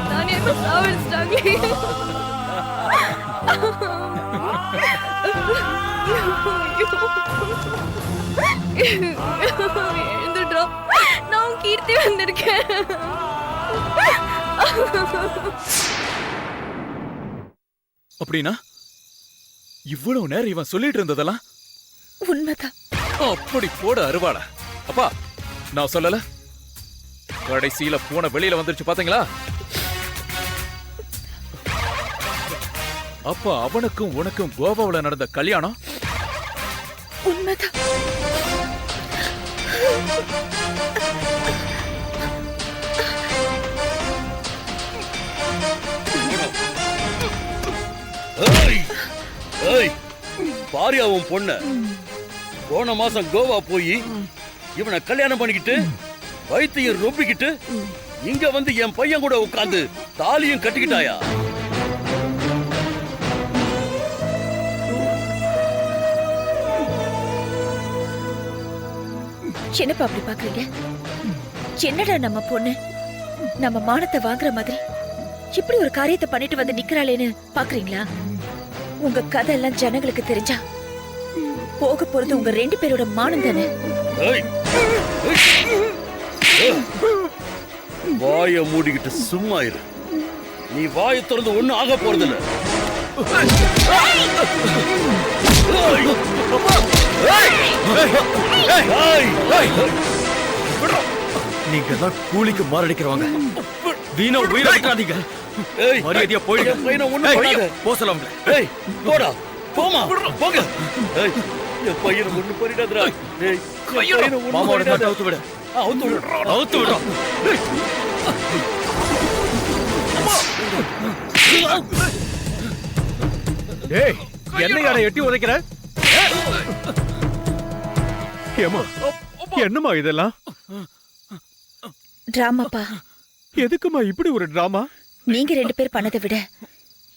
நான் என்ன சாவடிச்சிட்டாங்களே. எழுந்துடுறா, நான் கீர்த்தி வந்திருக்கேன். அப்படின்னா இவ்வளவு நேரம் இவன் சொல்லிட்டு இருந்ததெல்லாம் உண்மைதான். அப்படி போட அருவாள. அப்பா நான் சொல்லல, கடைசியில பூனை வெளியில வந்துருச்சு பாத்தீங்களா? அப்ப அவனுக்கும் உனக்கும் கோவாவுல நடந்த கல்யாணம் உண்மைதான். பாரியாவும் பொண்ண போன மாசம் கோவா போய் இவனை கல்யாணம் பண்ணிக்கிட்டு வைத்தியம் ரொம்பிக்கிட்டு இங்க வந்து என் பையன் கூட உட்கார்ந்து தாலியும் கட்டிக்கிட்டாயா? என்னப்பா அப்படி பாக்குறீங்க? என்னடா நம்ம பொண்ணு நம்ம மானத்தை வாங்குற மாதிரி இப்படி ஒரு காரியத்தை பண்ணிட்டு வந்து நிக்கிறாளேன்னு பாக்குறீங்களா? உங்க கதை எல்லாம் ஜனங்களுக்கு தெரிஞ்சா போக போறது உங்க 2 பேரோட மானம் தானே. வாய மூடிக்கிட்டு சும்மா இரு. நீ வாயை திறந்து ஒண்ணும் ஆக போறதில்ல. நீங்க தான் கூலிக்கு மாரடிக்கிறவங்க. வீணா உயிரை விட்டுறாதீங்க. மரியாதையா போயிடுங்க. பையனை ஒண்ணும் பண்ணாத. போ சொல்லுங்க. ஏய் போடா, போமா, போங்க. ஏய் என் பையனை ஒண்ணும் பண்ணிடாதடா. ஏய் பையனை ஒண்ணும் மாமாவோட பண்ணிடாத. அவுத்து விடு. அவுத்து விடு. அவுத்து விடு. ஏய் என்னையாட எட்டி உதைக்கிற? ஏமா என்னமா இதெல்லாம்? டிராமாப்பா. எதுக்குமா இப்படி ஒரு டிராமா? நீங்க 2 பேர் பண்ணதை விட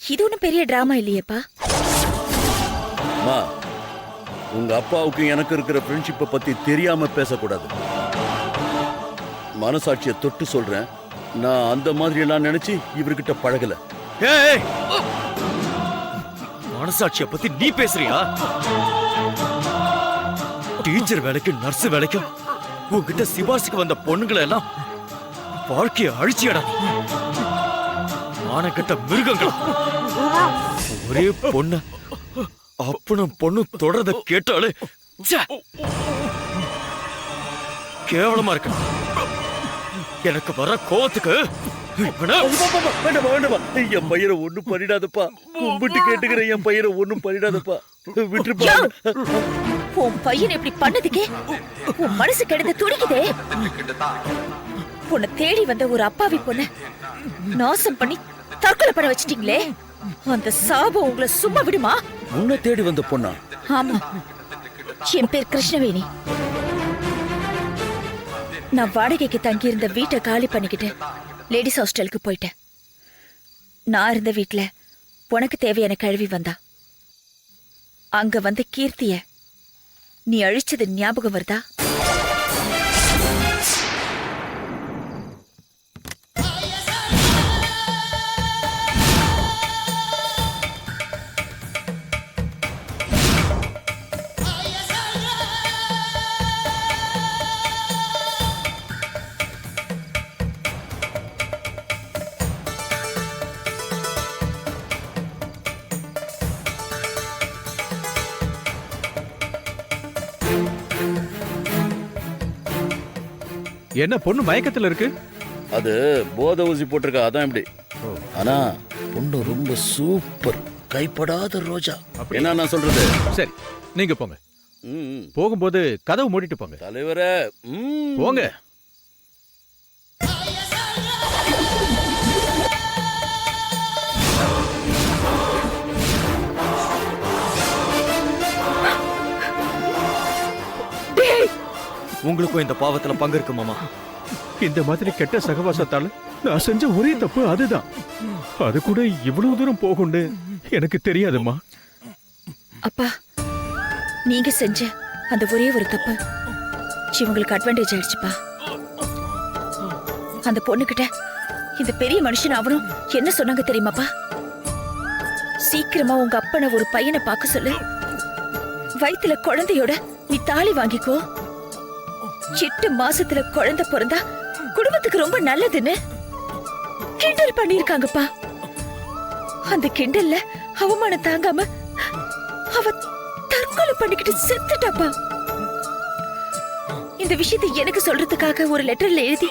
இது ஒண்ணும் பெரிய டிராமா இல்லையேப்பா. அம்மா, உங்க அப்பாவுக்கு எனக்கு இருக்கிற ஃப்ரெண்ட்ஷிப்பை பத்தி தெரியாம பேசக்கூடாது. மனசாட்சியை தொட்டு சொல்றேன், நான் அந்த மாதிரி எல்லாம் நினைச்சு இவர்கிட்ட பழகல. ஏய் மனசாட்சியை பத்தி நீ பேசுறியா? டீச்சர் வேலைக்கும் நர்ஸ் வேலைக்கும் உங்ககிட்ட சிபாரிசுக்கு வந்த பொண்ணுங்களை எல்லாம் வாழ்க்கையை அழிச்சியடா. ஆனக்கட்ட மிருகங்கள். ஒரே பொண்ணு அப்பனும் பொண்ணு தொடர்றத கேட்டாலே கேவலமா இருக்கு. எனக்கு வர கோவத்துக்கு என் பையனை ஒண்ணும் பண்ணிடாதப்பா. கும்பிட்டு கேட்டுக்கிறேன், என் பையனை ஒண்ணும் பண்ணிடாதப்பா. விட்டுருப்பா. உன் பையன் இப்படி பண்ணதுக்கே உன் மனசு கிடந்து துடிக்குதே. உன்னை தேடி வந்த ஒரு அப்பாவி பொண்ணு நாசம் பண்ணி தற்கொலை பண்ண வச்சிட்டீங்களே. அந்த சாபம் உங்களை சும்மா விடுமா? உன்னை தேடி வந்த பொண்ணா? ஆமா, என் பேர் கிருஷ்ணவேணி. நான் வாடகைக்கு தங்கி இருந்த வீட்டை காலி பண்ணிக்கிட்டு லேடிஸ் ஹாஸ்டலுக்கு போயிட்டேன். நான் இருந்த வீட்டுல உனக்கு தேவையான கழுவி வந்தா. அங்க வந்த கீர்த்திய நீ அழிச்சது ஞாபகம் வருதா? என்ன பொண்ணு மயக்கத்துல இருக்கு? அது போதை ஊசி போட்டிருக்கா, அதான் இப்படி. ஆனா பொண்ணு ரொம்ப சூப்பர், கைப்படாத ரோஜா. என்ன நான் சொல்றது? சரி நீங்க போங்க. போகும்போது கதவு மூடிட்டு போங்க. தலைவரே போங்க. உங்களுக்கும் இந்த பாவத்துல பங்கு இருக்கு மாமா. இந்த மாதிரி கெட்ட சகவாசத்தால நான் செஞ்ச ஒரே தப்பு அதுதான். அது கூட இவ்வளவு தூரம் போகும்னு எனக்கு தெரியாதுமா. அப்பா, நீங்க செஞ்ச அந்த ஒரே ஒரு தப்பு இவங்களுக்கு அட்வான்டேஜ் ஆயிடுச்சுப்பா. அந்த பொண்ணுகிட்ட இந்த பெரிய மனுஷன் அவனும் என்ன சொன்னாங்க தெரியுமாப்பா? சீக்கிரமா உங்க அப்பனை ஒரு பையனை பார்க்க சொல்லு. வயித்துல குழந்தையோட நீ தாலி வாங்கிக்கோ. 8 மாசத்துல குழந்தை பிறந்தா குடும்பத்துக்கு ரொம்ப நல்லதுன்னு கிண்டல் பண்ணிருக்காங்கப்பா. அந்த கிண்டல்ல அவமானம் தாங்காம அவ தற்கொலை பண்ணிக்கிட்டு செத்துட்டாப்பா. இந்த விஷயத்தை எனக்கு சொல்றதுக்காக ஒரு லெட்டர்ல எழுதி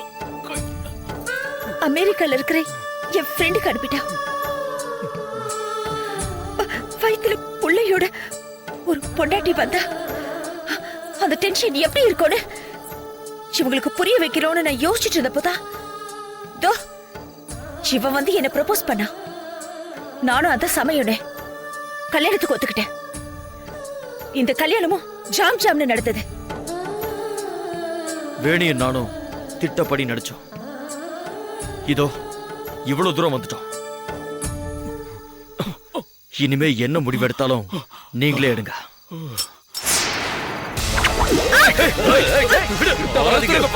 அமெரிக்கால இருக்கிற என் ஃப்ரெண்டுக்கு அனுப்பிட்டா. வயித்துல புள்ளையோட ஒரு பொண்டாட்டி வந்தா அந்த டென்ஷன் எப்படி இருக்கும்னு இவங்களுக்கு புரிய வைக்கிறோன்னு நான் யோசிச்சுட்டு இருந்தப்போதான் தோ இவ வந்து என்ன ப்ரப்போஸ் பண்ணா. நானும் அத சமயனே கல்யாணத்துக்கு ஒத்துக்கிட்டேன். இந்த கல்யாணமும் ஜாம் ஜாம்னு நடந்தது. வேணியும் நானும் திட்டப்படி நடிச்சோம். இதோ இவ்வளவு தூரம் வந்துட்டோம். இனிமே என்ன முடிவெடுத்தாலும் நீங்களே எடுங்க.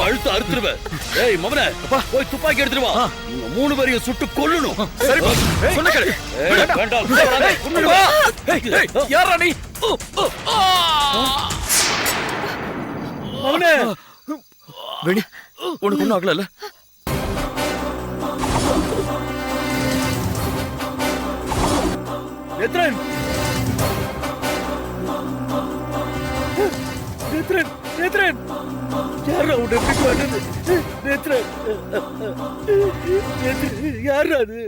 அழுத்து அறுத்துருவேன். ஏய் மவனே, போய் துப்பாக்கி எடுத்துட்டு வா. 3 பேரையும் சுட்டு கொல்லணும். சரிப்பா, சொன்ன கேளு. வேண்டாம், யாரா நீ? மவனே, வேணி, உனக்கு ஒண்ணும் ஆகல? நேத்ரன், நேத்ரன், நேத்ரன், யாரா உன்னை எப்படி பண்ணது? நேத்ரன், யாரா அது?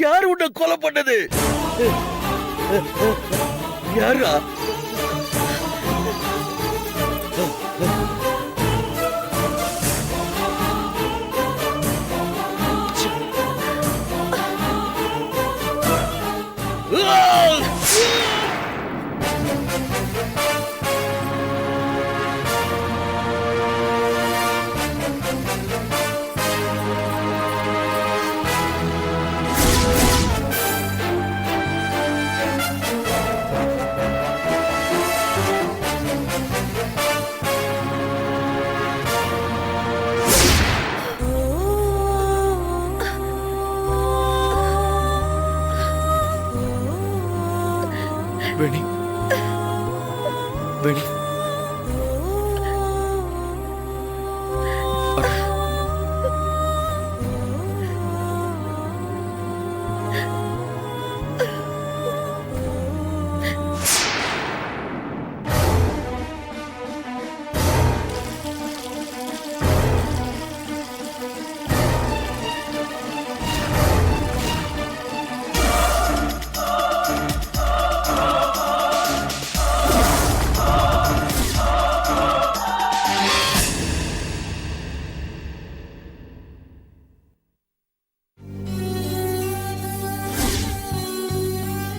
யார் உன்னை கொலை பண்ணது? யாரா? வேணி, வேணி,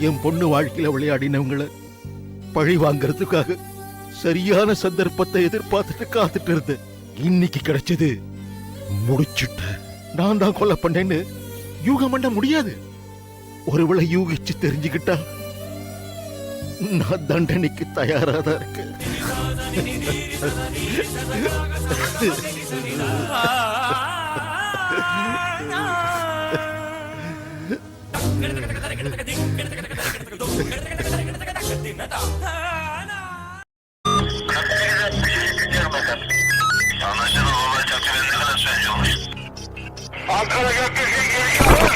என் பொண்ணு வாழ்க்கையில விளையாடினவங்கள பழி வாங்கறதுக்காக சரியான சந்தர்ப்பத்தை எதிர்பார்த்துட்டு காத்துட்டு இருந்தேன். இன்னைக்கு கிடைச்சது. முடிச்சுட்ட. நான் தான் கொலை பண்ணேன்னு யூகம் பண்ண முடியாது. ஒருவேளை யூகிச்சு தெரிஞ்சுக்கிட்டா நான் தண்டனைக்கு தயாரா தான் இருக்கேன். Ankara gökyüzü geliyor.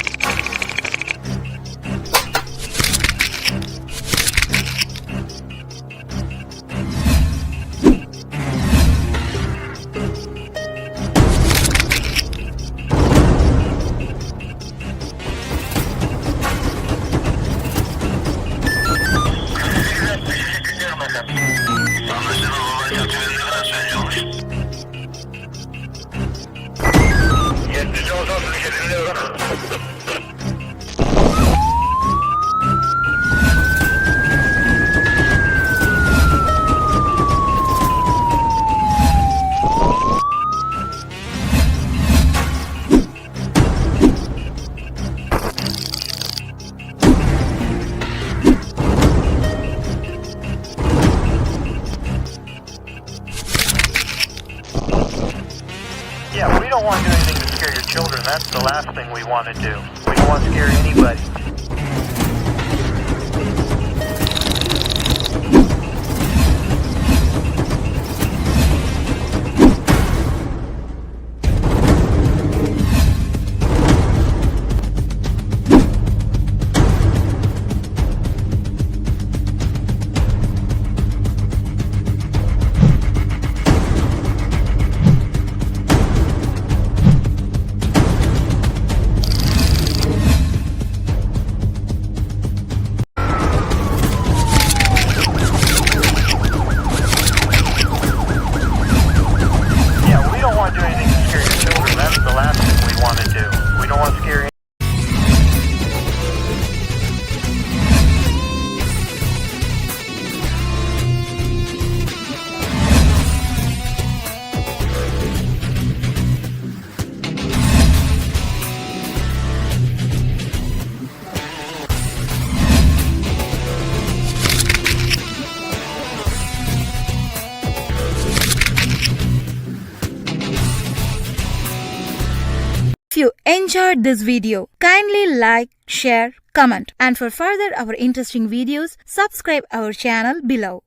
that's the last thing we want to do. We don't want to scare anybody. Yeah, we don't want to do anything to scare your children. That's the last thing we want to do. We don't want to scare If you enjoyed this video, kindly like, share, comment, and for further our interesting videos, subscribe our channel below.